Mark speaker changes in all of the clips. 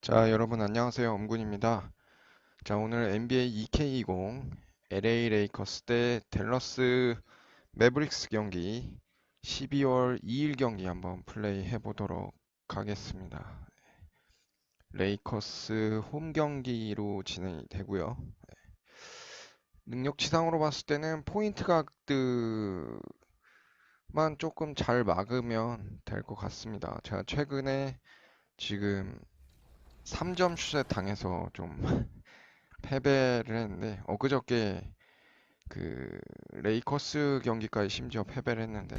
Speaker 1: 자, 여러분 안녕하세요. 엄군입니다. 자, 오늘 NBA 2K20 LA 레이커스 대 댈러스 매브릭스 경기 12월 2일 경기 한번 플레이 해보도록 하겠습니다. 레이커스 홈 경기로 진행이 되고요. 능력치상으로 봤을 때는 포인트 가드만 조금 잘 막으면 될 것 같습니다. 제가 최근에 지금 3점 슛에 당해서 좀 패배를 했는데 엊그저께 그 레이커스 경기까지 심지어 패배를 했는데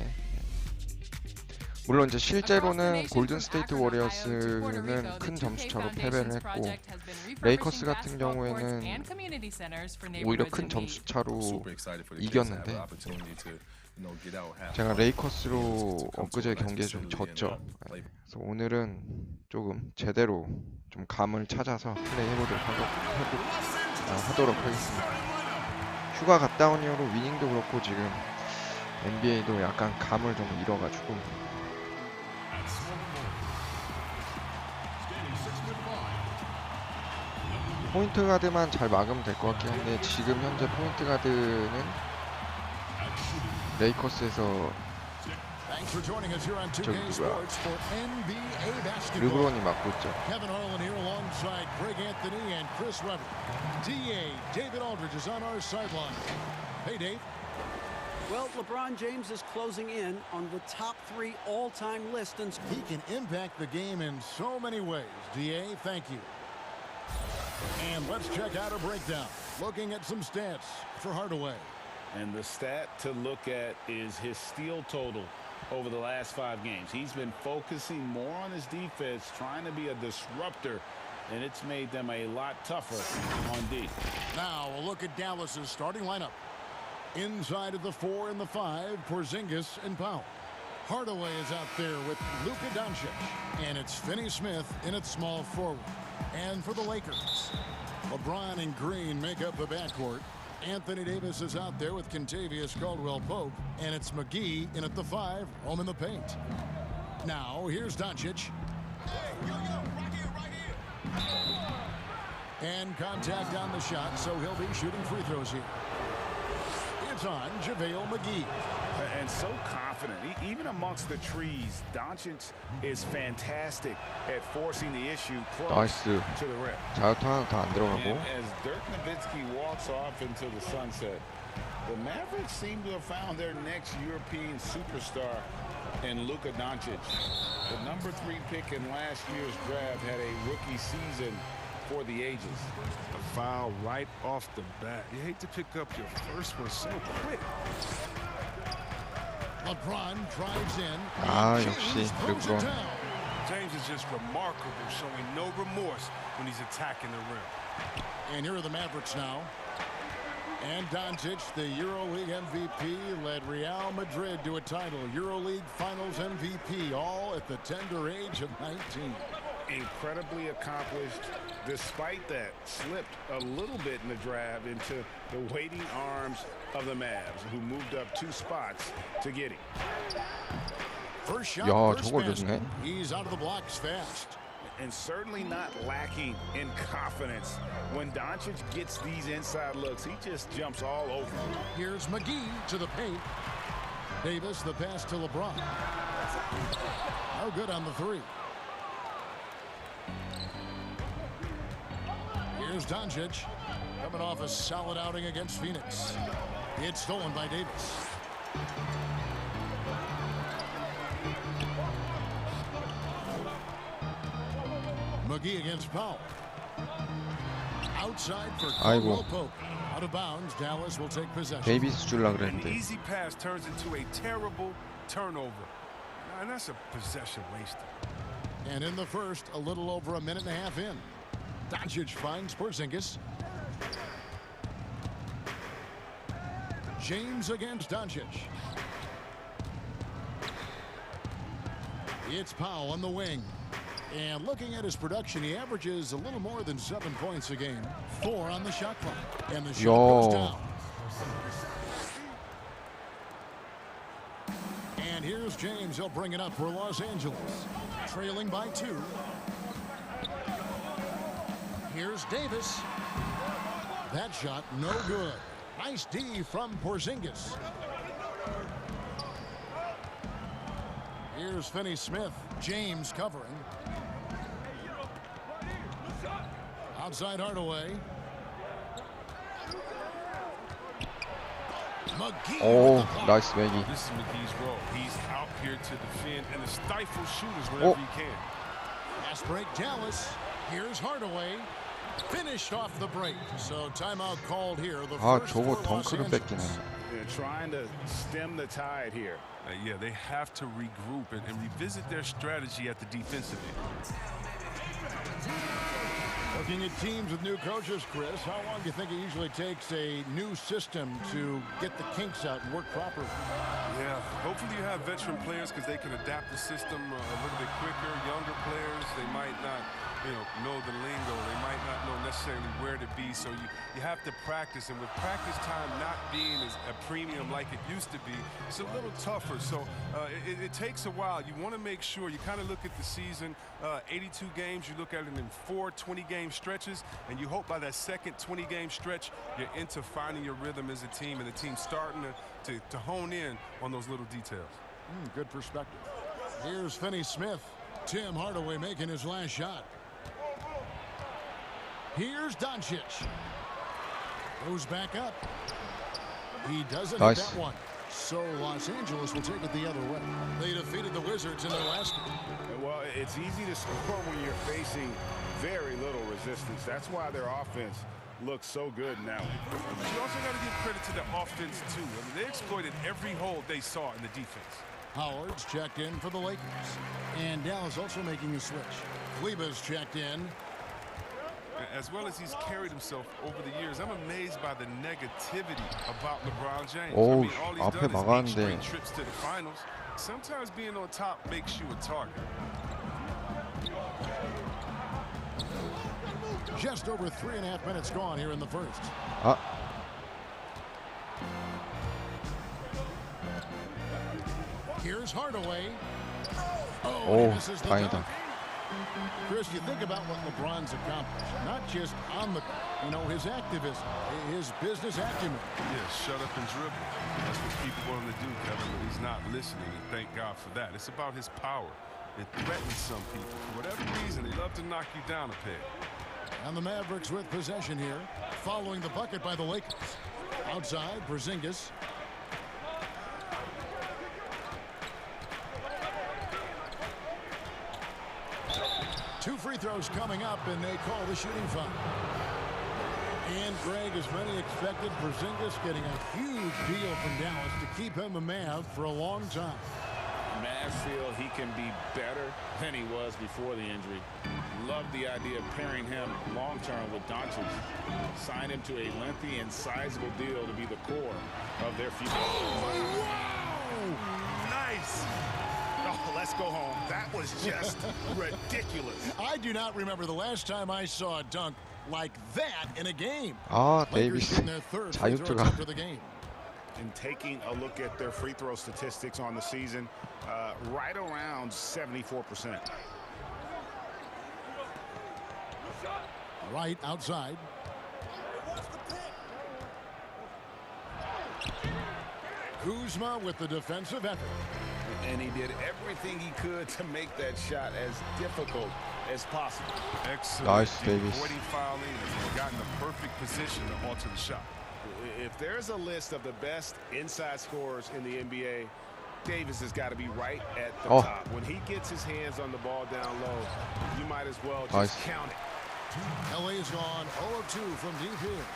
Speaker 1: 물론 이제 실제로는 골든 스테이트 워리어스는 큰 점수차로 패배를 했고 레이커스 같은 경우에는 오히려 큰 점수차로 이겼는데 제가 레이커스로 엊그제 경기에 좀 졌죠. 그래서 오늘은 조금 제대로 좀 감을 찾아서 플레이 하도록 하겠습니다. 휴가 갔다 온 이후로 위닝도 그렇고 지금 NBA도 약간 감을 좀 잃어가지고 포인트 가드만 잘 막으면 될 것 같긴 한데 지금 현재 포인트 가드는 레이커스에서 저기 누구야 르브론이 맡고 있죠.
Speaker 2: Well, LeBron James is closing in on the top 3 all-time list, and
Speaker 3: he can impact the game in so many ways. DA, thank you. And let's check out a breakdown. Looking at some stats for Hardaway.
Speaker 4: And the stat to look at is his steal total over the last 5 games. He's been focusing more on his defense, trying to be a disruptor, and it's made them a lot tougher on D.
Speaker 3: Now a look at Dallas's starting lineup. Inside of the 4 and the 5, Porzingis and Powell. Hardaway is out there with Luka Doncic, and it's Finney-Smith in its small forward. And for the Lakers, LeBron and Green make up the backcourt. Anthony Davis is out there with Kentavious Caldwell-Pope, and it's McGee in at the 5, home in the paint. Now here's Doncic. And contact on the shot, so he'll be shooting free throws here. It's on JaVale McGee.
Speaker 4: And so confident, even amongst the trees. Doncic is fantastic at forcing the issue close to the rim.
Speaker 1: 자유투 하나 더 안 들어가고.
Speaker 4: As Dirk Nowitzki walks off into the sunset, the Mavericks seem to have found their next European superstar in Luka Doncic. The number 3 pick in last year's draft had a rookie season for the ages.
Speaker 5: A foul right off the bat. You hate to pick up your first one so quick.
Speaker 3: LeBron drives in.
Speaker 1: 역시 르브론.
Speaker 5: James is just remarkable, showing no remorse when he's attacking the rim.
Speaker 3: And here are the Mavericks now. And Doncic, the EuroLeague MVP, led Real Madrid to a title. EuroLeague Finals MVP, all at the tender age of 19.
Speaker 4: Incredibly accomplished. Despite that, slipped a little bit in the draft into the waiting arms of the Mavs, who moved up 2 spots to get him.
Speaker 3: First shot, first basket. He's out of the blocks fast.
Speaker 4: And certainly not lacking in confidence. When Doncic gets these inside looks, he just jumps all over him.
Speaker 3: Here's McGee to the paint. Davis, the pass to LeBron. No good on the 3. Here's Doncic, coming off a solid outing against Phoenix. It's stolen by Davis. McGee against Powell. Outside for Caldwell-Pope. Out of bounds, Dallas will take possession.
Speaker 1: 데이비스 줄라
Speaker 5: An
Speaker 1: 그랬는데.
Speaker 5: easy pass turns into a terrible turnover. And that's a possession waster.
Speaker 3: And in the first, a little over a minute and a half in. Doncic finds Porzingis. James against Doncic. It's Powell on the wing. And looking at his production, he averages a little more than 7 points a game. 4 on the shot clock. And the shot goes down. And here's James. He'll bring it up for Los Angeles. Trailing by 2. Here's Davis. That shot no good. Nice D from Porzingis. Here's Finney-Smith. James covering. Outside Hardaway. McGee.
Speaker 1: 오, 나이스 맥이.
Speaker 5: This is McGee's role. He's out here to defend and to stifle shooters whenever he can.
Speaker 3: Fast break Dallas. Here's Hardaway. Finished off the break. So timeout called here. The
Speaker 1: 아,
Speaker 3: first
Speaker 1: 저거
Speaker 3: for Los
Speaker 1: 덩크를 뺏기네.
Speaker 3: Angeles.
Speaker 4: They're trying to stem the tide here.
Speaker 5: Yeah, they have to regroup and revisit their strategy at the defensive end.
Speaker 3: Looking at teams with new coaches, Chris, how long do you think it usually takes a new system to get the kinks out and work properly?
Speaker 5: Yeah, hopefully you have veteran players because they can adapt the system a little bit quicker. Younger players, they might not, know the lingo. They might not know necessarily where to be. So you have to practice, and with practice time not being as a premium like it used to be, it's a little tougher. So it takes a while. You want to make sure you kind of look at the season, 82 games. You look at it in 4 20-game stretches, and you hope by that second 20-game stretch you're into finding your rhythm as a team, and the team's starting to hone in on those little details.
Speaker 3: Good perspective. Here's Finney-Smith. Tim Hardaway making his last shot. Here's Doncic. Goes back up. He doesn't hit that one. So Los Angeles will take it the other way. They defeated the Wizards in their last game.
Speaker 4: Well, it's easy to score when you're facing very little resistance. That's why their offense looks so good now.
Speaker 5: But you also got to give credit to the offense, too. I mean, they exploited every hole they saw in the defense.
Speaker 3: Howard's checked in for the Lakers. And Dallas also making a switch. Kleber's checked in.
Speaker 5: As well as he's carried himself over the years, I'm amazed by the negativity about LeBron James.
Speaker 1: 오,
Speaker 5: I mean, all he's
Speaker 1: 앞에
Speaker 5: done is 8
Speaker 1: 막았는데.
Speaker 5: straight trips to the finals. Sometimes being on top makes you a target.
Speaker 3: Just over 3.5 minutes gone here in the first.
Speaker 1: 아,
Speaker 3: Here's Hardaway. Oh,
Speaker 1: 오,
Speaker 3: he misses the
Speaker 1: 다행이다.
Speaker 3: dunk. Chris, you think about what LeBron's accomplished, not just on the, his activism, his business acumen.
Speaker 5: Yeah, shut up and dribble. That's what people want him to do, Kevin, but he's not listening, and thank God for that. It's about his power. It threatens some people. For whatever reason, they love to knock you down a peg.
Speaker 3: And the Mavericks with possession here, following the bucket by the Lakers. Outside, Porzingis. Two free throws coming up, and they call the shooting foul. And Greg, as many expected, Porzingis getting a huge deal from Dallas to keep him a Mav for a long time.
Speaker 4: Mavs feel he can be better than he was before the injury. Love the idea of pairing him long-term with Doncic. Sign him to a lengthy and sizable deal to be the core of their future.
Speaker 5: Nice!
Speaker 6: Oh, let's go home. That was just ridiculous.
Speaker 3: I do not remember the last time I saw a dunk like that in a game.
Speaker 1: 아,
Speaker 3: Lakers
Speaker 1: 데이비스
Speaker 3: getting their third free throw
Speaker 1: 자유투가.
Speaker 3: attempt of the game.
Speaker 6: And taking a look at their free throw statistics on the season, right around 74%.
Speaker 3: Right outside. Kuzma with the defensive effort.
Speaker 4: And he did everything he could to make that shot as difficult as possible.
Speaker 5: Excellent.
Speaker 1: Nice, Davis.
Speaker 5: Avoiding fouling and got in the perfect position to alter the shot.
Speaker 4: If there's a list of the best inside scorers in the NBA, Davis has got to be right at the top. When he gets his hands on the ball down low, you might as well just count it.
Speaker 3: LA's gone 0-2 from deep here.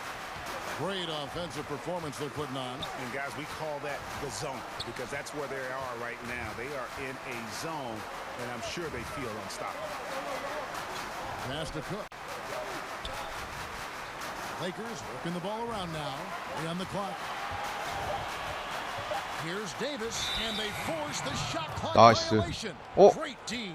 Speaker 3: Great offensive performance they're putting on.
Speaker 6: And guys, we call that the zone because that's where they are right now. They are in a zone, and I'm sure they feel unstoppable.
Speaker 3: Pass to Cook. Lakers working the ball around now. They on the clock. Here's Davis, and they force the shot clock violation. Great D.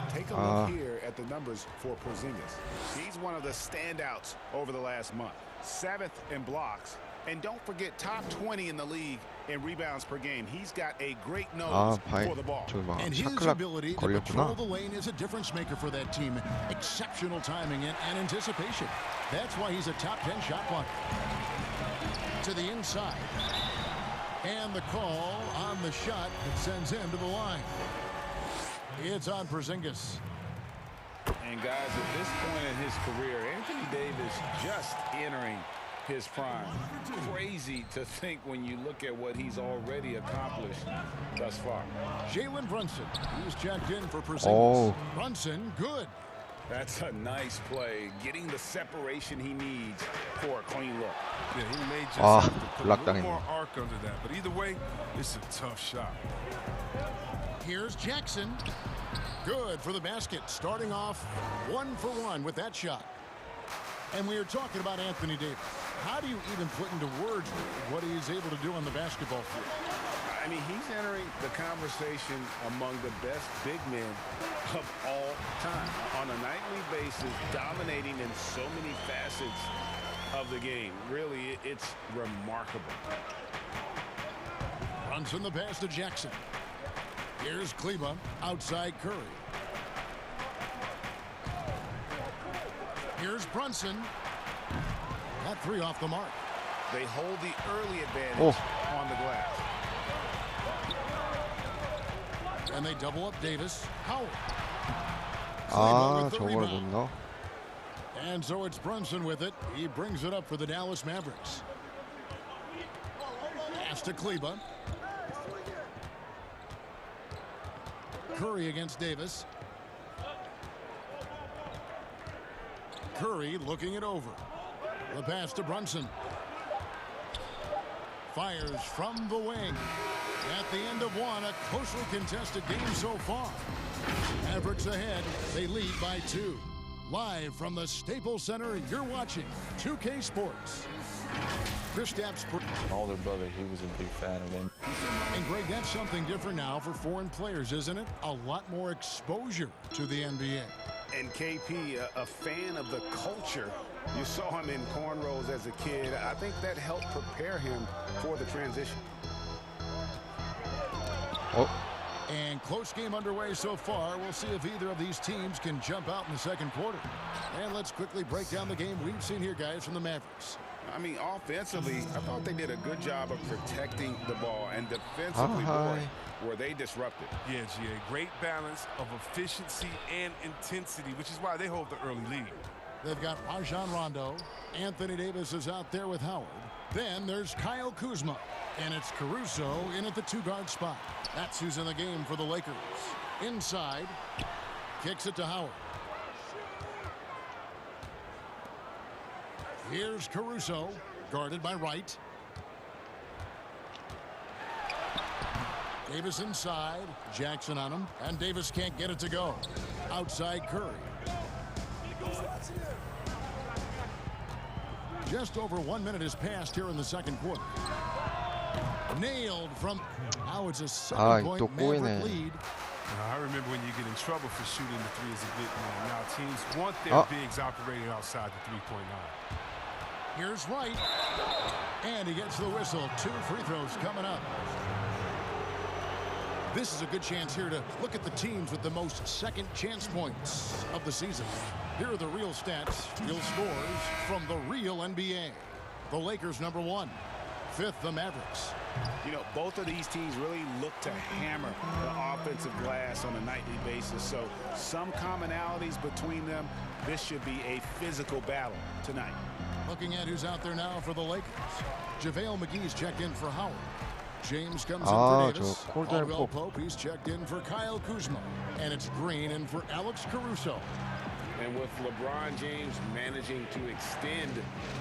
Speaker 6: Take a look here at the numbers for Porzingis. He's one of the standouts over the last month. 7th in blocks, And don't forget, top 20 in the league in rebounds per game. He's got a great nose for the ball.
Speaker 3: And his ability to control the lane is a difference maker for that team. Exceptional timing and anticipation. That's why he's a top 10 shot blocker. To the inside. And the call on the shot that sends him to the line. It's on Porzingis.
Speaker 4: And guys, at this point in his career, Anthony Davis just entering his prime. Crazy to think when you look at what he's already accomplished thus far.
Speaker 3: Jalen Brunson, he's checked in for Porzingis.
Speaker 1: Oh.
Speaker 3: Brunson, good.
Speaker 4: That's a nice play, getting the separation he needs for a clean look.
Speaker 5: Yeah, he may just have to put a little
Speaker 1: 블락당했네.
Speaker 5: more arc under that. But either way, it's a tough shot.
Speaker 3: Here's Jackson. Good for the basket. Starting off 1-for-1 with that shot. And we are talking about Anthony Davis. How do you even put into words what he's able to do on the basketball field?
Speaker 4: I mean, he's entering the conversation among the best big men of all time. On a nightly basis, dominating in so many facets of the game. Really, it's remarkable.
Speaker 3: Brunson the pass to Jackson. Here's Kleba outside Curry. Here's Brunson. That three off the mark.
Speaker 6: They hold the early advantage on the glass.
Speaker 3: And they double up Davis. Howard.
Speaker 1: 아, 저거를 못 넣어.
Speaker 3: And so it's Brunson with it. He brings it up for the Dallas Mavericks. Pass to Kleba. Curry against Davis. Curry looking it over. The pass to Brunson. Fires from the wing. At the end of one, a closely contested game so far. Mavericks ahead. They lead by 2. Live from the Staples Center, you're watching 2K Sports. Kristaps.
Speaker 7: Older brother, he was a big fan of him.
Speaker 3: And Greg, that's something different now for foreign players, isn't it? A lot more exposure to the NBA.
Speaker 6: And KP, a fan of the culture. You saw him in cornrows as a kid. I think that helped prepare him for the transition.
Speaker 3: And close game underway so far. We'll see if either of these teams can jump out in the second quarter. And let's quickly break down the game we've seen here, guys, from the Mavericks.
Speaker 4: I mean, offensively, I thought they did a good job of protecting the ball. And defensively, boy, were they disrupted.
Speaker 5: Yeah, GA, great balance of efficiency and intensity, which is why they hold the early lead.
Speaker 3: They've got Rajon Rondo. Anthony Davis is out there with Howard. Then there's Kyle Kuzma. And it's Caruso in at the 2-guard spot. That's who's in the game for the Lakers. Inside. Kicks it to Howard. Here's Caruso. Guarded by Wright. Davis inside. Jackson on him. And Davis can't get it to go. Outside Curry. Just over 1 minute has passed here in the second quarter. Nailed from. Now it's a 7-point Maverick lead.
Speaker 5: I remember when you get in trouble for shooting the three as a big man. Now teams want their bigs operating outside the three-point line.
Speaker 3: Here's Wright. And he gets the whistle. 2 free throws coming up. This is a good chance here to look at the teams with the most second chance points of the season. Here are the real stats, real scores from the real NBA. The Lakers #1. 5th, the Mavericks.
Speaker 6: You know, both of these teams really look to hammer the offensive glass on a nightly basis. So some commonalities between them. This should be a physical battle tonight.
Speaker 3: Looking at who's out there now for the Lakers. JaVale McGee's checked in for Howard. James comes in for Davis. Caldwell Pope, he's checked in for Kyle Kuzma. And it's Green in for Alex Caruso.
Speaker 4: And with LeBron James managing to extend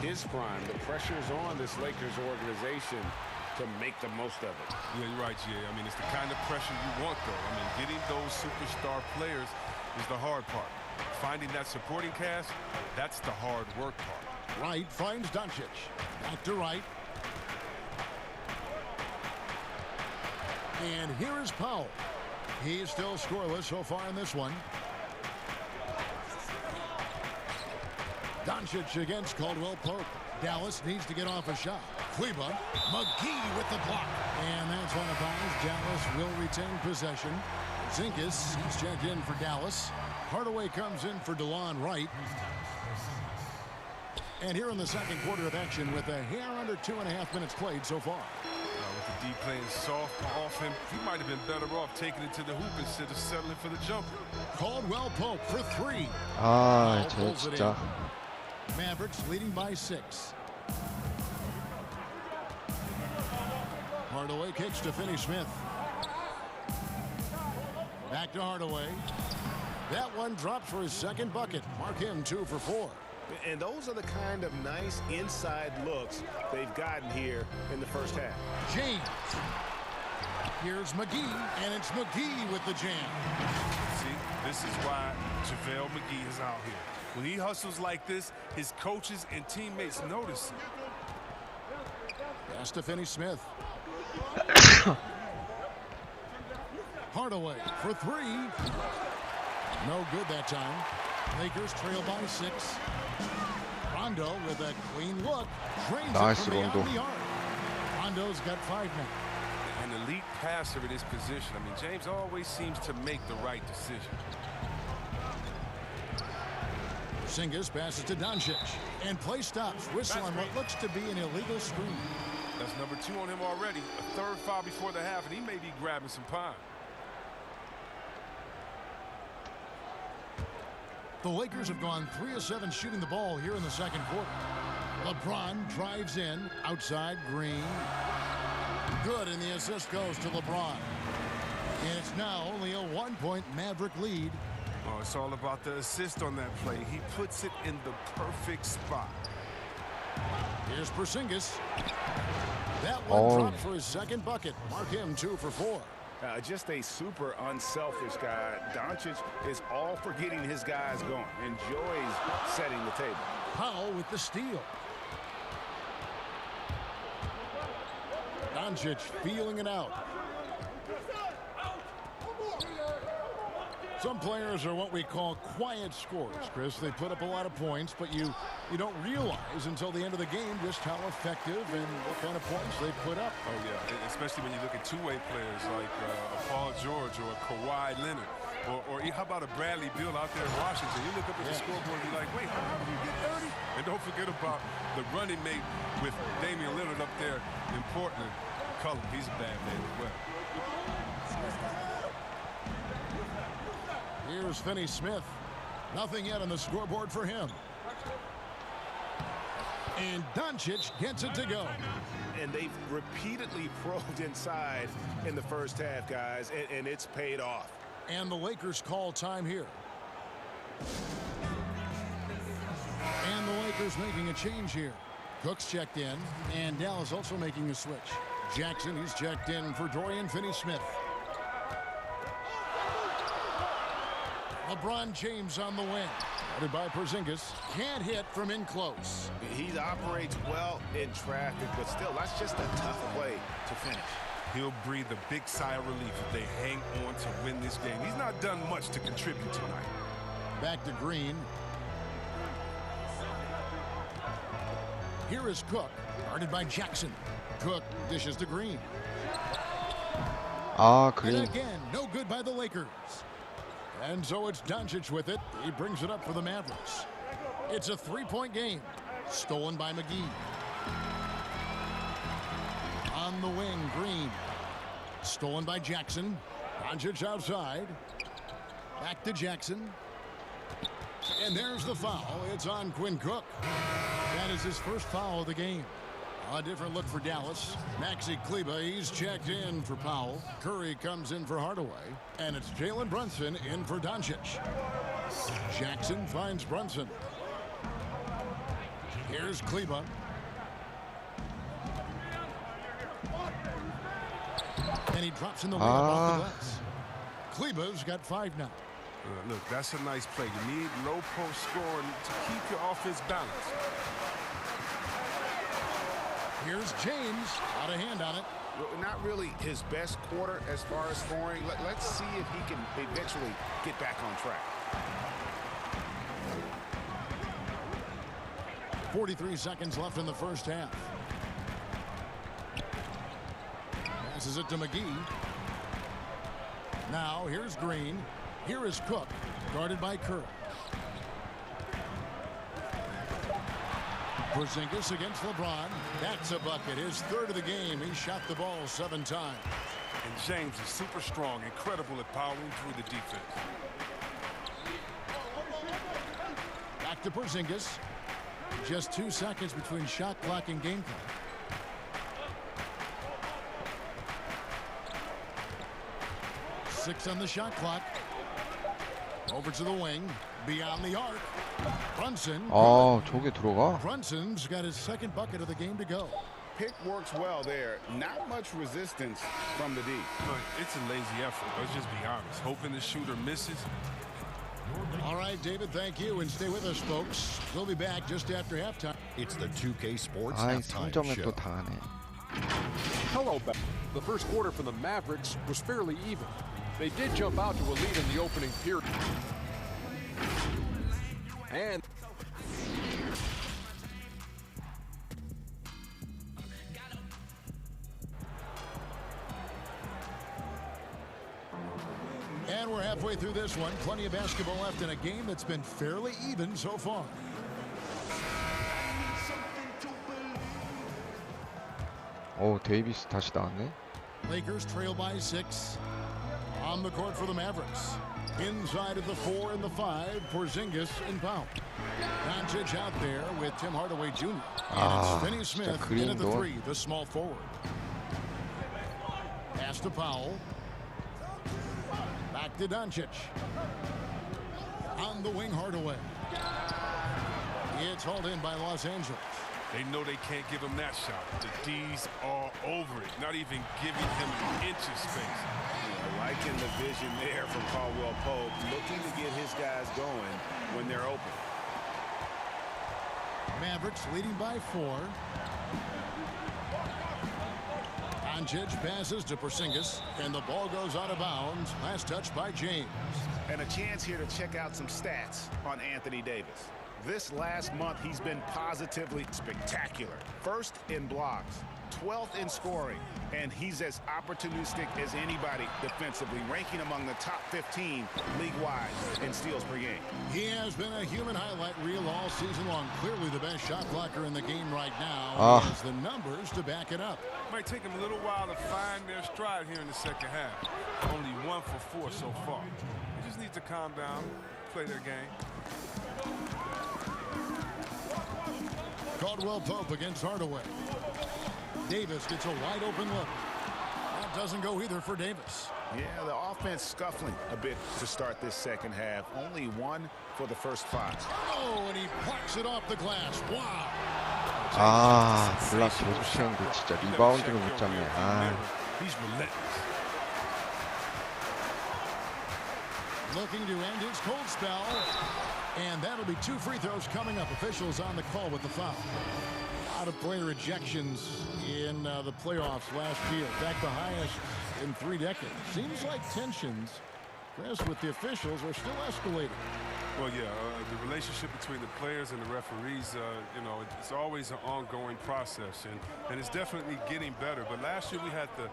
Speaker 4: his prime, the pressure's on this Lakers organization to make the most of it.
Speaker 5: Yeah, you're right, GA. I mean, it's the kind of pressure you want, though. I mean, getting those superstar players is the hard part. Finding that supporting cast, that's the hard work part.
Speaker 3: Wright finds Doncic. Back to Wright. And here is Powell. He's still scoreless so far in this one. Doncic against Caldwell Pope. Dallas needs to get off a shot. Kleba, McGee with the block. And that's out of bounds. Dallas will retain possession. Zinkus, he's checked in for Dallas. Hardaway comes in for DeLon Wright. And here in the second quarter of action with a hair under 2.5 minutes played so far.
Speaker 5: With the D playing soft off him, he might have been better off taking it to the hoop instead of settling for the jumper.
Speaker 3: Caldwell Pope for 3.
Speaker 1: 아, 저 진짜.
Speaker 3: Mavericks leading by 6. Hardaway kicks to Finney-Smith. Back to Hardaway. That one drops for his second bucket. Mark him 2 for 4.
Speaker 6: And those are the kind of nice inside looks they've gotten here in the first half.
Speaker 3: James. Here's McGee, and it's McGee with the jam.
Speaker 5: See, this is why JaVale McGee is out here. When he hustles like this, his coaches and teammates notice it.
Speaker 3: Pass to Finney-Smith. Hardaway for 3. No good that time. Lakers trail by 6. Rondo with a clean look. Drains
Speaker 1: Nice,
Speaker 3: it from beyond
Speaker 1: Rondo.
Speaker 3: the arc. Rondo's got 5 now.
Speaker 5: An elite passer in this position. I mean, James always seems to make the right decision.
Speaker 3: Porzingis passes to Doncic. And play stops. Whistle on what looks to be an illegal screen.
Speaker 5: That's number 2 on him already. A third foul before the half, and he may be grabbing some pine.
Speaker 3: The Lakers have gone 3 of 7 shooting the ball here in the second quarter. LeBron drives in. Outside, Green. Good, and the assist goes to LeBron. And it's now only a 1-point Maverick lead.
Speaker 5: Oh, it's all about the assist on that play. He puts it in the perfect spot.
Speaker 3: Here's Porzingis. That one dropped for his second bucket. Mark him 2 for 4.
Speaker 6: Just a super unselfish guy. Doncic is all for getting his guys going. Enjoys setting the table.
Speaker 3: Powell with the steal. Doncic feeling it out. Some players are what we call quiet scorers, Chris. They put up a lot of points, but you don't realize until the end of the game just how effective and what kind of points they put up.
Speaker 5: Oh, yeah, especially when you look at two-way players like a Paul George or a Kawhi Leonard. Or how about a Bradley Beal out there in Washington? You look up at the scoreboard and you're like, wait, how did you get 30? And don't forget about the running mate with Damian Lillard up there in Portland. Cullen, he's a bad man as well.
Speaker 3: Here's Finney-Smith. Nothing yet on the scoreboard for him. And Doncic gets it to go.
Speaker 6: And they've repeatedly probed inside in the first half, guys, and it's paid off.
Speaker 3: And the Lakers call time here. And the Lakers making a change here. Cook's checked in, and Dallas also making a switch. Jackson, he's checked in for Dorian Finney-Smith. LeBron James on the wing. Guarded by Porzingis. Can't hit from in close.
Speaker 6: He operates well in traffic, but still, that's just a tough play to finish.
Speaker 5: He'll breathe a big sigh of relief if they hang on to win this game. He's not done much to contribute tonight.
Speaker 3: Back to Green. Here is Cook. Guarded by Jackson. Cook dishes to Green.
Speaker 1: 아,
Speaker 3: And
Speaker 1: 그린.
Speaker 3: again, no good by the Lakers. And so it's Doncic with it. He brings it up for the Mavericks. It's a 3-point game. Stolen by McGee. On the wing, Green. Stolen by Jackson. Doncic outside. Back to Jackson. And there's the foul. It's on Quinn Cook. That is his first foul of the game. A different look for Dallas. Maxi Kleba, he's checked in for Powell. Curry comes in for Hardaway. And it's Jalen Brunson in for Doncic. Jackson finds Brunson. Here's Kleba. And he drops in the layup off the glass. Kleba's got 5 now.
Speaker 5: Look, that's a nice play. You need low post scoring to keep your offense balanced.
Speaker 3: Here's James. Out of hand on it.
Speaker 6: Not really his best quarter as far as scoring. Let's see if he can eventually get back on track.
Speaker 3: 43 seconds left in the first half. Passes it to McGee. Now here's Green. Here is Cook, guarded by Kerr. Porzingis against LeBron. That's a bucket. His third of the game. He shot the ball 7 times.
Speaker 5: And James is super strong, incredible at powering through the defense.
Speaker 3: Back to Porzingis. Just 2 seconds between shot clock and game clock. Six on the shot clock. Over to the wing. Beyond the arc. Brunson.
Speaker 1: 아, 저게 들어가?
Speaker 3: Brunson's got his second bucket of the game to go.
Speaker 4: Pick works well there. Not much resistance from the D.
Speaker 5: Look, it's a lazy effort. Let's just be honest. Hoping the shooter misses.
Speaker 3: All right, David, thank you. And stay with us, folks. We'll be back just after halftime.
Speaker 8: It's the 2K Sports
Speaker 1: 아이,
Speaker 8: Halftime
Speaker 1: 3점을
Speaker 8: Show.
Speaker 1: 또 다 하네.
Speaker 9: Hello, back. The first quarter for the Mavericks was fairly even. They did jump out to a lead in the opening period. And
Speaker 3: we're halfway through this one. Plenty of basketball left in a game that's been fairly even so far.
Speaker 1: 오, 데이비스 다시 나왔네.
Speaker 3: Lakers trail by 6. On the court for the Mavericks. Inside of the 4 and the 5, Porzingis and Powell. Doncic out there with Tim Hardaway Jr. And it's Finney Smith in at the 3, the small forward. Pass to Powell. Back to Doncic. On the wing, Hardaway. It's hauled in by Los Angeles.
Speaker 5: They know they can't give him that shot. The D's all over it, not even giving him an inch of space.
Speaker 6: Liking the vision there from Caldwell Pope, looking to get his guys going when they're open.
Speaker 3: Mavericks leading by 4. Doncic passes to Porzingis, and the ball goes out of bounds. Last touch by James.
Speaker 6: And a chance here to check out some stats on Anthony Davis. This last month, he's been positively spectacular. First in blocks, 12th in scoring, and he's as opportunistic as anybody defensively, ranking among the top 15 league-wide in steals per game.
Speaker 3: He has been a human highlight reel all season long. Clearly the best shot blocker in the game right now. He has the numbers to back it up.
Speaker 5: Might take them a little while to find their stride here in the second half. Only 1 for 4 so far. They just need to calm down, play their game.
Speaker 3: Caldwell Pope against Hardaway. Davis gets a wide open look. That doesn't go either for Davis.
Speaker 6: Yeah, the offense scuffling a bit to start this second half. Only 1 for the first 5.
Speaker 3: Oh, and he parks it off the glass. Wow.
Speaker 1: 아, 블락 계속 치는데 진짜 리바운드를 못 잡네. 아.
Speaker 5: He's relentless.
Speaker 3: Looking to end his cold spell. And that'll be 2 free throws coming up. Officials on the call with the foul. A lot of player ejections in the playoffs last year. In fact, the highest in 3 decades. Seems like tensions, Chris, with the officials are still escalating.
Speaker 5: Well, yeah, the relationship between the players and the referees, you know, it's always an ongoing process, and it's definitely getting better. But last year we had the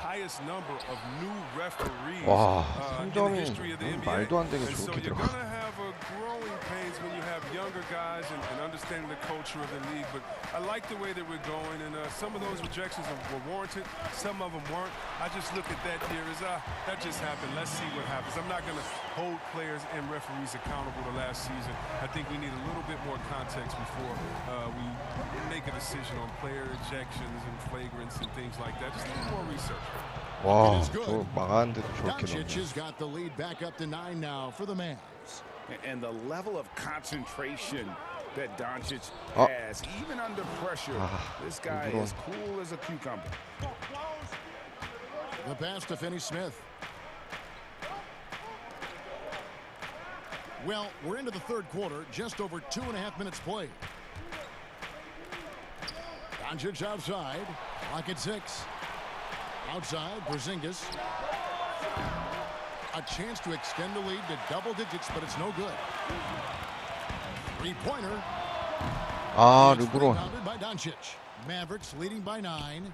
Speaker 5: highest number of new referees in the history of the NBA.
Speaker 1: 말도 안 되게
Speaker 5: And so
Speaker 1: 좋게
Speaker 5: you're
Speaker 1: 들어가.
Speaker 5: going to have a growing pains when you have younger guys and understanding the culture of the league. But I like the way that we're going, and some of those rejections were warranted. Some of them weren't. I just look at that here as, that just happened. Let's see what happens. I'm not going to hold players and referees accountable to last season. I think we need a little bit more context before we make a decision on player ejections and flagrants and things like that. Just a little more research.
Speaker 1: 와, 저 막았는데도 저렇게
Speaker 3: Doncic
Speaker 1: 넣네.
Speaker 3: has got the lead back up to 9 now for the Mavs.
Speaker 6: And the level of concentration that Doncic has, even under pressure, this guy is cool as a cucumber.
Speaker 3: The pass to Finney Smith. Well, we're into the third quarter, just over 2.5 minutes played. Doncic outside, clock at 6. Outside, Porzingis. A chance to extend the lead to double digits, but it's no good. 3-pointer.
Speaker 1: 아,
Speaker 3: It's
Speaker 1: 르브론.
Speaker 3: rebounded by Doncic. Mavericks leading by 9.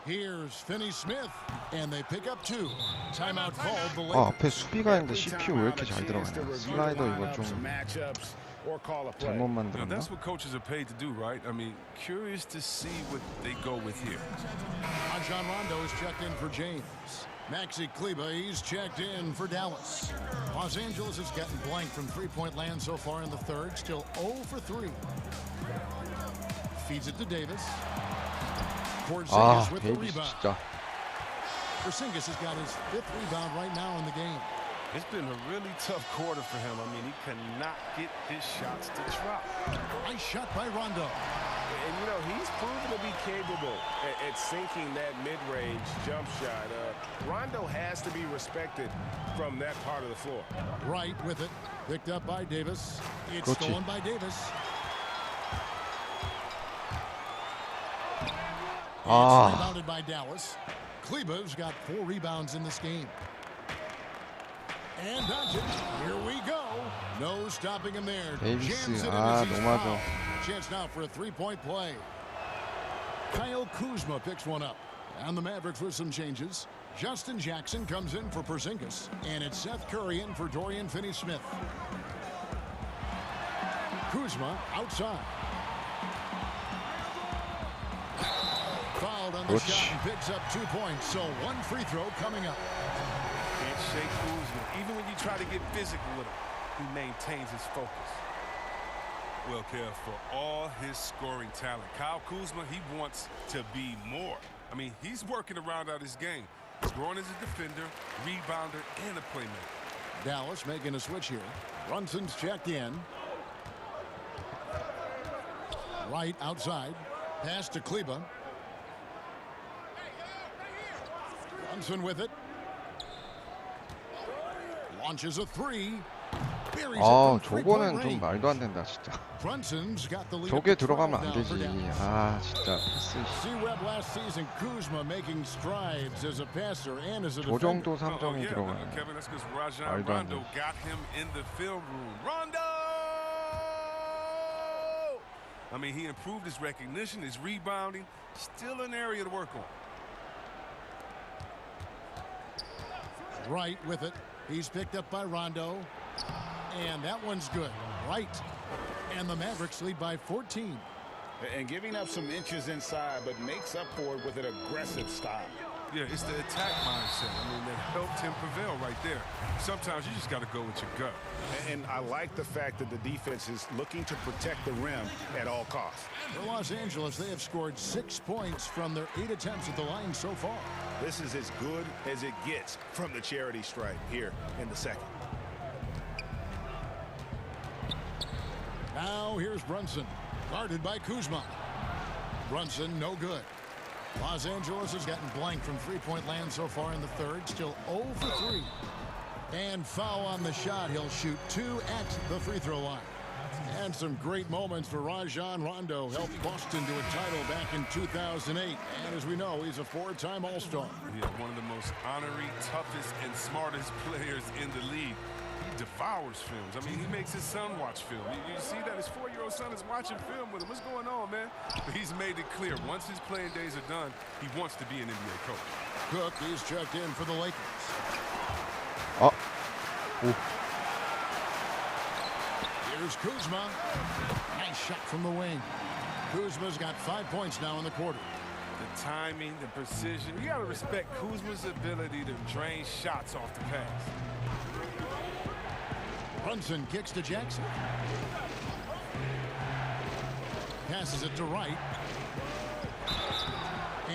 Speaker 3: Here's Finney Smith, and they pick up 2. Timeout called the
Speaker 1: 아,
Speaker 3: Lakers.
Speaker 1: 앞에 수비가 있는데 CPU 왜 이렇게 잘 들어가냐. 슬라이더 이거 좀 잘못
Speaker 5: You know,
Speaker 1: 만들었나?
Speaker 5: that's what coaches are paid to do, right? I mean, curious to see what they go with here.
Speaker 3: Rajon Rondo is checked in for James. Maxi Kleber, he's checked in for Dallas. Los Angeles has gotten blank from three-point land so far in the third, still 0 for 3. Feeds it to Davis.
Speaker 1: 아,
Speaker 3: Porzingis with the
Speaker 1: 데이비스
Speaker 3: rebound.
Speaker 1: 진짜.
Speaker 3: Porzingis has got his 5th rebound right now in the game.
Speaker 5: It's been a really tough quarter for him. I mean, he cannot get his shots to drop.
Speaker 3: Nice shot by Rondo.
Speaker 10: And, you know, he's proven to be capable at sinking that mid-range jump shot. Rondo has to be respected from that part of the floor.
Speaker 3: Right with it. Picked up by Davis. It's
Speaker 1: 그렇지.
Speaker 3: stolen by Davis. It's rebounded by Dallas. Kleber's got 4 rebounds in this game. And Doncic, here we go. No stopping him there.
Speaker 1: 데이비스, 아, 너무하죠.
Speaker 3: Chance now for a 3-point play. Kyle Kuzma picks one up. And the Mavericks with some changes. Justin Jackson comes in for Porzingis. And it's Seth Curry in for Dorian Finney-Smith. Kuzma outside. Fouled on the shot and picks up 2 points. So 1 free throw coming up.
Speaker 5: Can't shake Kuzma. Even when you try to get physical with him, he maintains his focus. Well, Kev, for all his scoring talent, Kyle Kuzma, he wants to be more. I mean, he's working around out his game. He's growing as a defender, rebounder, and a playmaker.
Speaker 3: Dallas making a switch here. Brunson's checked in. Right outside. Pass to Kleber. Brunson with it. Launches a 3.
Speaker 1: 아, 저거는 좀 말도 안 된다, 진짜.
Speaker 3: Brunson's got the lead.
Speaker 1: 저게 들어가면 안 되지. 아, 진짜.
Speaker 3: C-Web last season, Kuzma making strides as a passer and as a
Speaker 1: 저
Speaker 3: defender.
Speaker 1: 정도 3점이 들어가요.
Speaker 5: Kevin, that's because Rajon
Speaker 1: 말도 안 돼.
Speaker 5: Rondo got him in the film room. Rondo! I mean, he improved his recognition, his rebounding. Still an area to work on.
Speaker 3: Right with it. He's picked up by Rondo. And that one's good. Right. And the Mavericks lead by 14.
Speaker 6: And giving up some inches inside, but makes up for it with an aggressive style.
Speaker 5: Yeah, it's the attack mindset. I mean, that helped him prevail right there. Sometimes you just got to go with your gut.
Speaker 6: And I like the fact that the defense is looking to protect the rim at all costs.
Speaker 3: For Los Angeles, they have scored 6 points from their 8 attempts at the line so far.
Speaker 6: This is as good as it gets from the charity stripe here in the second.
Speaker 3: Now here's Brunson, guarded by Kuzma. Brunson, no good. Los Angeles has gotten blank from three-point land so far in the third, still 0 for 3. And foul on the shot. He'll shoot 2 at the free throw line. And some great moments for Rajon Rondo. Helped Boston to a title back in 2008. And as we know, he's a 4-time All-Star.
Speaker 5: Yeah, one of the most honorary, toughest, and smartest players in the league. He devours films. I mean, he makes his son watch film. You see that his 4-year-old son is watching film with him. What's going on, man? But he's made it clear, once his playing days are done, he wants to be an NBA coach.
Speaker 3: Cook is checked in for the Lakers.
Speaker 1: 아, 오.
Speaker 3: Here's Kuzma. Nice shot from the wing. Kuzma's got 5 points now in the quarter.
Speaker 5: The timing, the precision. You got to respect Kuzma's ability to drain shots off the pass.
Speaker 3: Brunson kicks to Jackson. Passes it to Wright.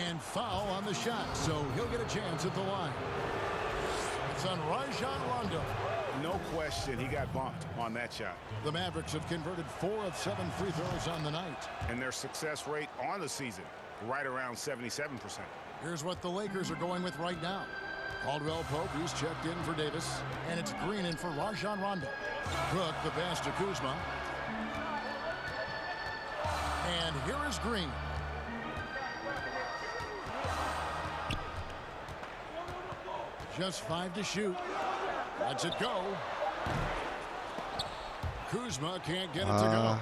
Speaker 3: And foul on the shot, so he'll get a chance at the line. It's on Rajon Rondo.
Speaker 6: No question, he got bumped on that shot.
Speaker 3: The Mavericks have converted 4 of 7 free throws on the night.
Speaker 6: And their success rate on the season, right around 77%.
Speaker 3: Here's what the Lakers are going with right now. Caldwell Pope, he's checked in for Davis. And it's Green in for Rajon Rondo. Cook, the pass to Kuzma. And here is Green. Just 5 to shoot. Lets it go. Kuzma can't get it to go.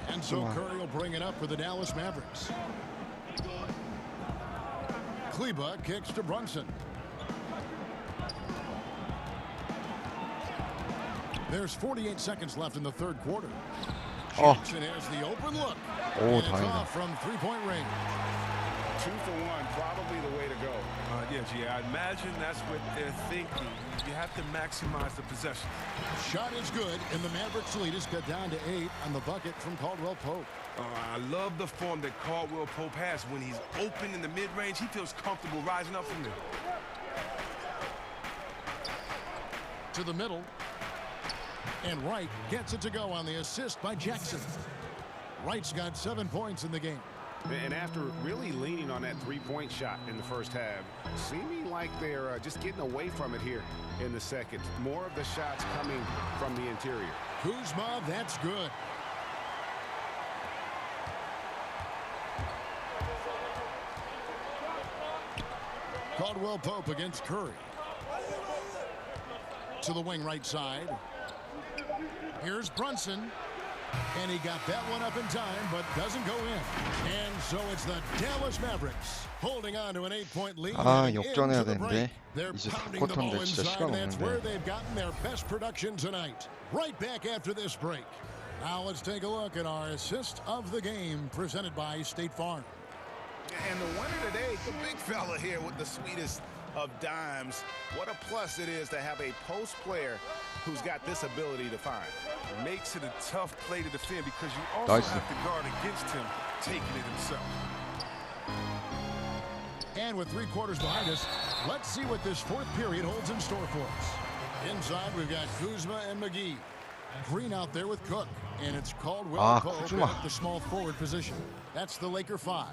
Speaker 3: And so Curry will bring it up for the Dallas Mavericks. Kleba kicks to Brunson. There's 48 seconds left in the third quarter. Jackson has the open look. And it's off from three-point range.
Speaker 4: 2 for 1, probably the way to go.
Speaker 5: I imagine that's what they're thinking. You have to maximize the possession.
Speaker 3: Shot is good, and the Mavericks lead is cut down to 8 on the bucket from Caldwell Pope.
Speaker 5: I love the form that Caldwell Pope has. When he's open in the mid-range, he feels comfortable rising up from there.
Speaker 3: To the middle. And Wright gets it to go on the assist by Jackson. Wright's got 7 points in the game.
Speaker 6: And after really leaning on that three-point shot in the first half, seeming like they're just getting away from it here in the second. More of the shots coming from the interior.
Speaker 3: Kuzma, that's good. Caldwell Pope against Curry. To the wing right side. Here's Brunson. And he got that one up in time, but doesn't go in. And so it's the Dallas Mavericks holding on to an 8-point lead.
Speaker 1: 역전해야 되는데 이제 4쿼터인데 진짜 시간
Speaker 3: That's where
Speaker 1: 없는데.
Speaker 3: they've gotten their best production tonight. Right back after this break. Now let's take a look at our assist of the game presented by State Farm.
Speaker 6: And the winner today, the big fella here with the sweetest of dimes. What a plus it is to have a post player who's got this ability to find.
Speaker 5: It makes it a tough play to defend because you also have to guard against him taking it himself.
Speaker 3: And with 3 quarters behind us, let's see what this fourth period holds in store for us. Inside, we've got Kuzma and McGee. Green out there with Cook. And it's Caldwell Pope at the small forward position. That's the Laker 5.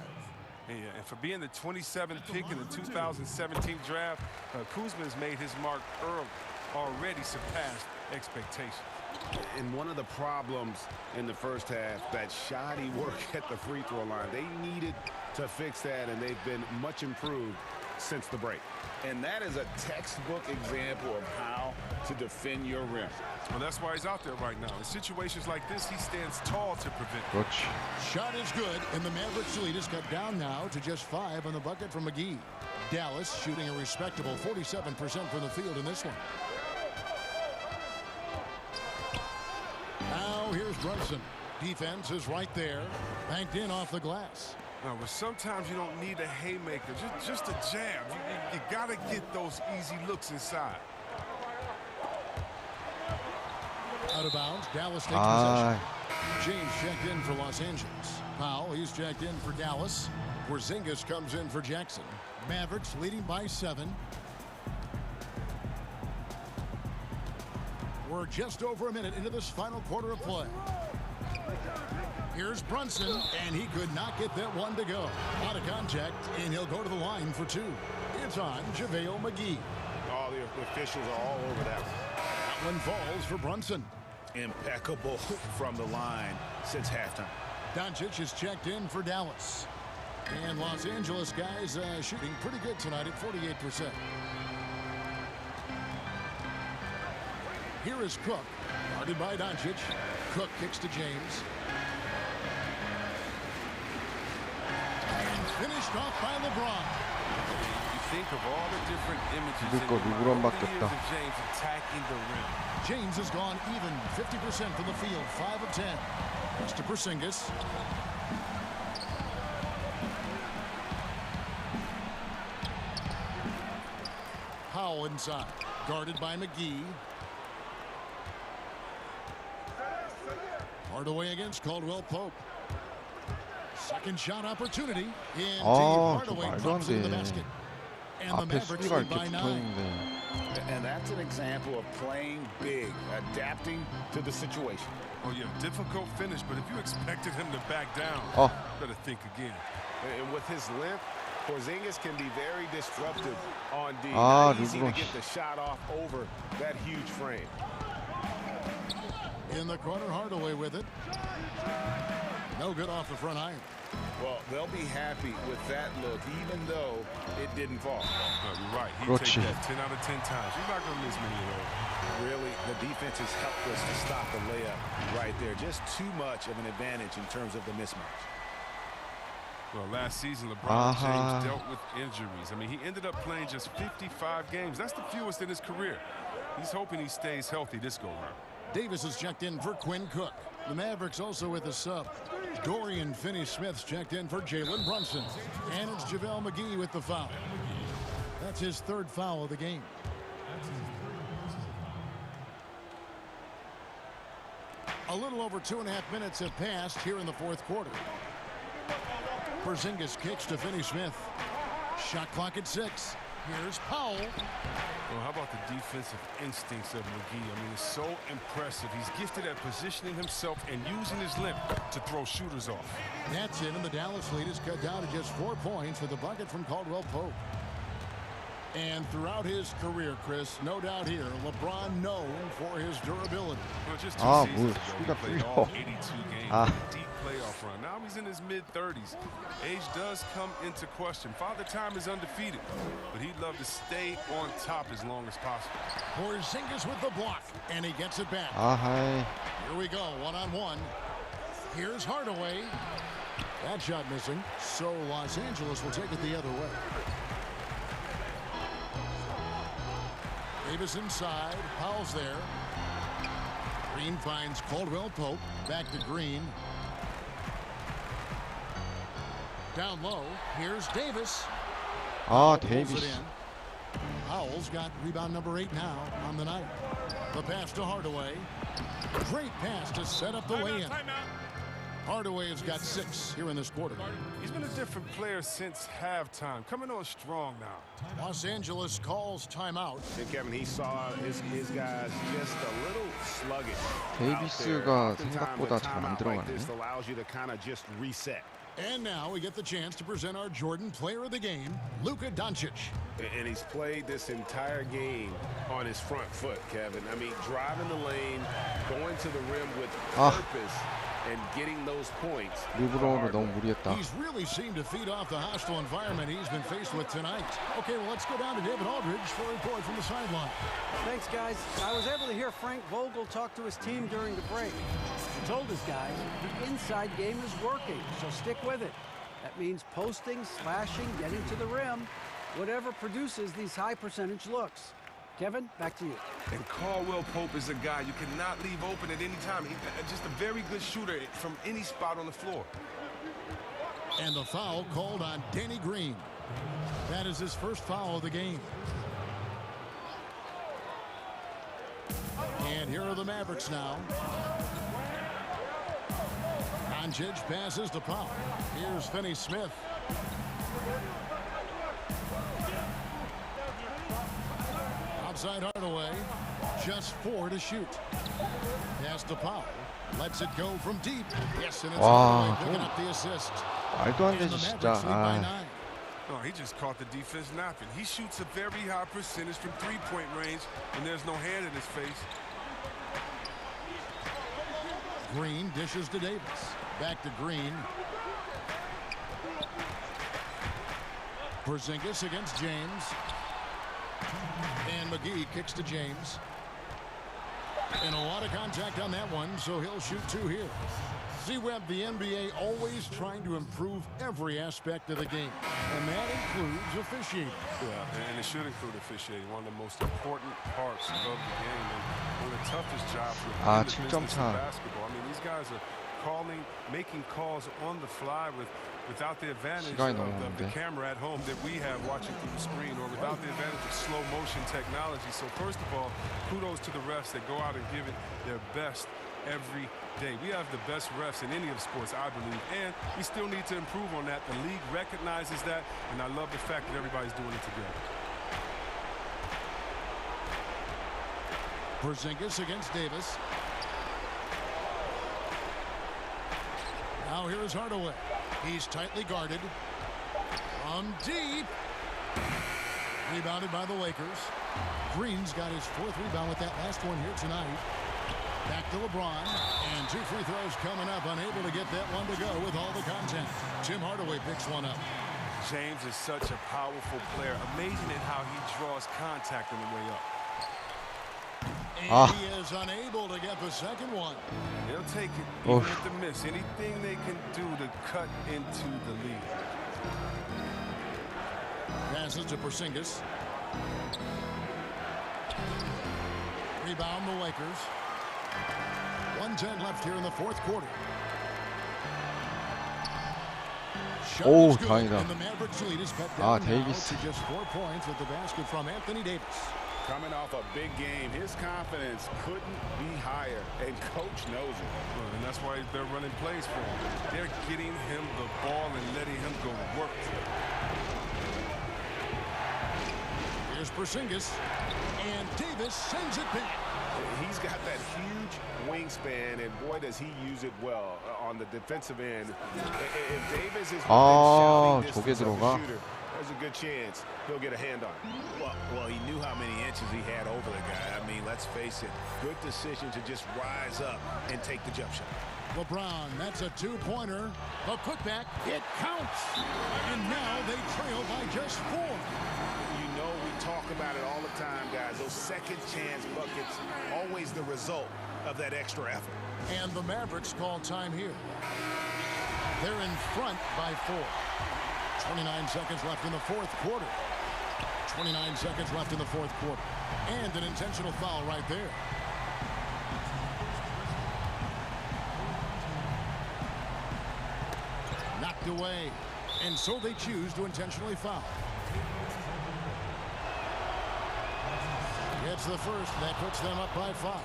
Speaker 5: Yeah, and for being the 27th pick in the 2017 draft, Kuzma has made his mark early, already surpassed expectations.
Speaker 6: And one of the problems in the first half, that shoddy work at the free throw line. They needed to fix that, and they've been much improved since the break. And that is a textbook example of how to defend your rim.
Speaker 5: Well, that's why he's out there right now. In situations like this, he stands tall to prevent it.
Speaker 3: Shot is good, and the Mavericks lead is cut down now to just 5 on the bucket from McGee. Dallas shooting a respectable 47% from the field in this one. Now here's Brunson. Defense is right there, banked in off the glass.
Speaker 5: Well, sometimes you don't need a haymaker, just a jab. You got to get those easy looks inside.
Speaker 3: Out of bounds, Dallas takes possession. James checked in for Los Angeles. Powell, he's checked in for Dallas. Porzingis comes in for Jackson. Mavericks leading by 7. We're just over a minute into this final quarter of play. Here's Brunson, and he could not get that one to go. Out of contact, and he'll go to the line for 2. It's on JaVale McGee.
Speaker 6: All the officials are all over that one.
Speaker 3: That one falls for Brunson.
Speaker 6: Impeccable from the line since halftime.
Speaker 3: Doncic is checked in for Dallas. And Los Angeles guys shooting pretty good tonight at 48%. Here is Cook, guarded by Doncic. Cook kicks to James. And finished off by LeBron.
Speaker 5: You think of all the different images in
Speaker 1: 누구랑밖에
Speaker 5: James attacking the rim.
Speaker 3: James has gone even 50% from the field, 5 of 10. Next to Porzingis. Powell inside, guarded by McGee. Hardaway against Caldwell Pope. Second shot opportunity. And Hardaway drops in the basket. And the Mavericks lead by 9.
Speaker 6: And that's an example of playing big, adapting to the situation.
Speaker 5: Oh, yeah, difficult finish, but if you expected him to back down, better think again.
Speaker 6: And with his length, Porzingis can be very disruptive on D. Easy to get the shot off over that huge frame.
Speaker 3: In the corner, Hardaway with it. No good off the front iron.
Speaker 6: Well, they'll be happy with that look, even though it didn't fall.
Speaker 5: No, you're right. He'd take that 10 out of 10 times. You're not going to miss many of those.
Speaker 6: Really, the defense has helped us to stop the layup right there. Just too much of an advantage in terms of the mismatch.
Speaker 5: Well, last season, LeBron James dealt with injuries. I mean, he ended up playing just 55 games. That's the fewest in his career. He's hoping he stays healthy this go-round.
Speaker 3: Davis is checked in for Quinn Cook. The Mavericks also with a sub. Dorian Finney-Smith's checked in for Jalen Brunson. And it's JaVale McGee with the foul. That's his third foul of the game. A little over 2.5 minutes have passed here in the fourth quarter. Porzingis kicks to Finney-Smith. Shot clock at 6. Here's Powell.
Speaker 5: Well, how about the defensive instincts of McGee? I mean, it's so impressive. He's gifted at positioning himself and using his length to throw shooters off.
Speaker 3: That's it, and the Dallas lead is cut down to just 4 points with a bucket from Caldwell Pope. And throughout his career, Chris, no doubt here, LeBron known for his durability.
Speaker 5: Well, just 2 seasons ago, he played all 82 games in a deep playoff run. Now he's in his mid-30s. Age does come into question. Father Time is undefeated, but he'd love to stay on top as long as possible.
Speaker 3: Porzingis with the block, and he gets it back. Here we go, one-on-one. Here's Hardaway. That shot missing, so Los Angeles will take it the other way. Davis inside. Powell's there. Green finds Caldwell Pope. Back to Green. Down low. Here's Davis.
Speaker 1: Davis.
Speaker 3: Powell's got rebound number 8 now on the night. The pass to Hardaway. Great pass to set up the lay-in. Hardaway has got 6 here in this quarter.
Speaker 5: He's been a different player since halftime, coming on strong now.
Speaker 3: Los Angeles calls timeout.
Speaker 10: And Kevin, he saw his guys just a little sluggish.
Speaker 1: 데이비스가 생각보다 잘 안 들어가네.
Speaker 10: This allows you to kind of just reset.
Speaker 3: And now we get the chance to present our Jordan Player of the Game, Luka Doncic.
Speaker 10: And he's played this entire game on his front foot, Kevin. I mean, driving the lane, going to the rim with purpose, and getting those points.
Speaker 3: He's really seemed to feed off the hostile environment he's been faced with tonight. Okay, well, let's go down to David Aldridge for a report from the sideline.
Speaker 2: Thanks, guys. I was able to hear Frank Vogel talk to his team during the break. He told his guys the inside game is working, so stick with it. That means posting, slashing, getting to the rim, whatever produces these high percentage looks. Kevin, back to you.
Speaker 5: And Caldwell Pope is a guy you cannot leave open at any time. He's just a very good shooter from any spot on the floor.
Speaker 3: And the foul called on Danny Green. That is his first foul of the game. And here are the Mavericks now. Doncic passes to Powell. Here's Finney-Smith. Outside Hardaway. Just 4 to shoot. Pass to Powell. Lets it go from deep. Yes, and it's Hardaway picking up the assist.
Speaker 1: 말도 안 되지 진짜.
Speaker 5: Oh, he just caught the defense napping. He shoots a very high percentage from three-point range, and there's no hand in his face.
Speaker 3: Green dishes to Davis. Back to Green. Porzingis against James. And McGee kicks to James. And a lot of contact on that one, so he'll shoot 2 here. C-Web, the NBA always trying to improve every aspect of the game, and that includes officiating.
Speaker 5: Yeah, and it should include officiating, one of the most important parts of the game, and one of the toughest jobs in the business of basketball. I mean, these guys are making calls on the fly without the advantage of the camera at home that we have watching through the screen, or without the advantage of slow motion technology. So first of all, kudos to the refs that go out and give it their best every day. We have the best refs in any of the sports, I believe, and we still need to improve on that. The league recognizes that, and I love the fact that everybody's doing it together.
Speaker 3: Porzingis against Davis. Now here is Hardaway. He's tightly guarded. From deep. Rebounded by the Lakers. Green's got his 4th rebound with that last one here tonight. Back to LeBron. And 2 free throws coming up. Unable to get that one to go with all the contact. Tim Hardaway picks one up.
Speaker 5: James is such a powerful player. Amazing at how he draws contact on the way up.
Speaker 1: 아,
Speaker 3: He is unable to get the second one.
Speaker 5: They'll take it,
Speaker 1: Oh.
Speaker 5: even with the miss. Anything they can do to cut into the lead.
Speaker 3: Passes to Porzingis. Rebound the Lakers. 1:10 left here in the fourth quarter. Shot
Speaker 1: 오,
Speaker 3: is good,
Speaker 1: 다행이다.
Speaker 3: and the Mavericks lead is cut
Speaker 1: 아,
Speaker 3: down now
Speaker 1: 데이비스.
Speaker 3: to just 4 points with the basket from Anthony Davis.
Speaker 4: Coming off a big game, his confidence couldn't be higher, and coach knows it.
Speaker 5: Well, and that's why they're running plays for him. They're getting him the ball and letting him go work.
Speaker 3: Here's Porzingis, and Davis sends it back.
Speaker 10: He's got that huge wingspan, and boy, does he use it well on the defensive end. If Davis is
Speaker 1: 아,
Speaker 10: within
Speaker 1: 저게
Speaker 10: shouting distance of the
Speaker 1: 들어가.
Speaker 10: shooter, there's a good chance he'll get a hand on it.
Speaker 6: Well, he knew how many inches he had over the guy. I mean, let's face it, good decision to just rise up and take the jump shot.
Speaker 3: LeBron, that's a 2-pointer. A putback, it counts. And now they trail by just 4.
Speaker 6: You know, we talk about it all the time, guys. Those second chance buckets, always the result of that extra effort.
Speaker 3: And the Mavericks call time here. They're in front by 4. 29 seconds left in the fourth quarter. 29 seconds left in the fourth quarter. And an intentional foul right there. Knocked away. And so they choose to intentionally foul. Gets the first. That puts them up by 5.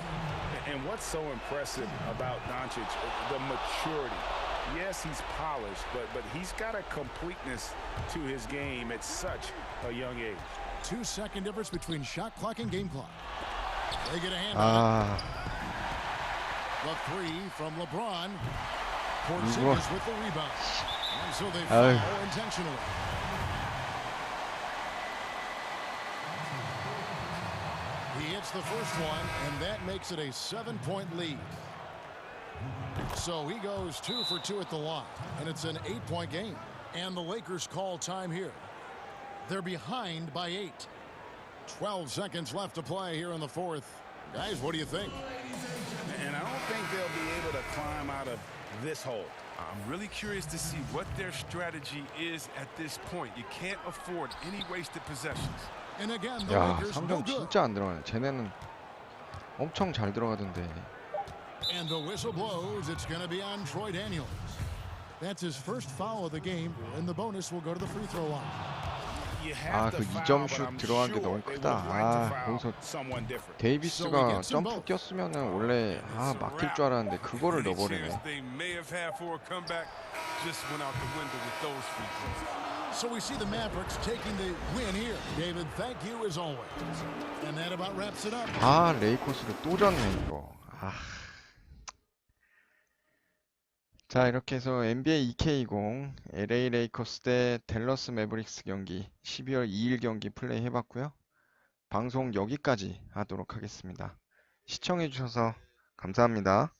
Speaker 4: And what's so impressive about Doncic, the maturity. Yes, he's polished, but he's got a completeness to his game at such a young age.
Speaker 3: 2-second difference between shot clock and game clock. They get a hand on
Speaker 1: 아,
Speaker 3: it. The 3 from LeBron. Porzingis with the rebound. And so they foul intentionally. He hits the first one, and that makes it a 7-point lead. So he goes 2 for 2 at the line, and it's an 8-point game. And the Lakers call time here. They're behind by 8. 12 seconds left to play here in the fourth. Guys, what do you think?
Speaker 4: And I don't think they'll be able to climb out of this hole.
Speaker 5: I'm really curious to see what their strategy is at this point. You can't afford any wasted possessions.
Speaker 3: And again, the
Speaker 1: 야,
Speaker 3: Lakers no
Speaker 1: 3점
Speaker 3: good.
Speaker 1: 진짜 안 들어가네. 쟤네는 엄청 잘 들어가던데.
Speaker 3: And the whistle blows. It's going to be on Troy Daniels. That's his first foul of the game, and the bonus will go to the free throw line.
Speaker 1: 아, 그 2점 슛 들어간 게 너무 크다. 아, 거기서 데이비스가 점프 뛰었으면은 원래 막힐 줄 알았는데 그거를 넣어버리네.
Speaker 3: So we see the Mavericks taking the win here. David, thank you as always. And that about wraps it up.
Speaker 1: 아, 레이커스를 또 졌네 이거. 아. 자, 이렇게 해서 NBA 2K20 LA 레이커스 대 댈러스 매버릭스 경기 12월 2일 경기 플레이 해봤고요. 방송 여기까지 하도록 하겠습니다. 시청해주셔서 감사합니다.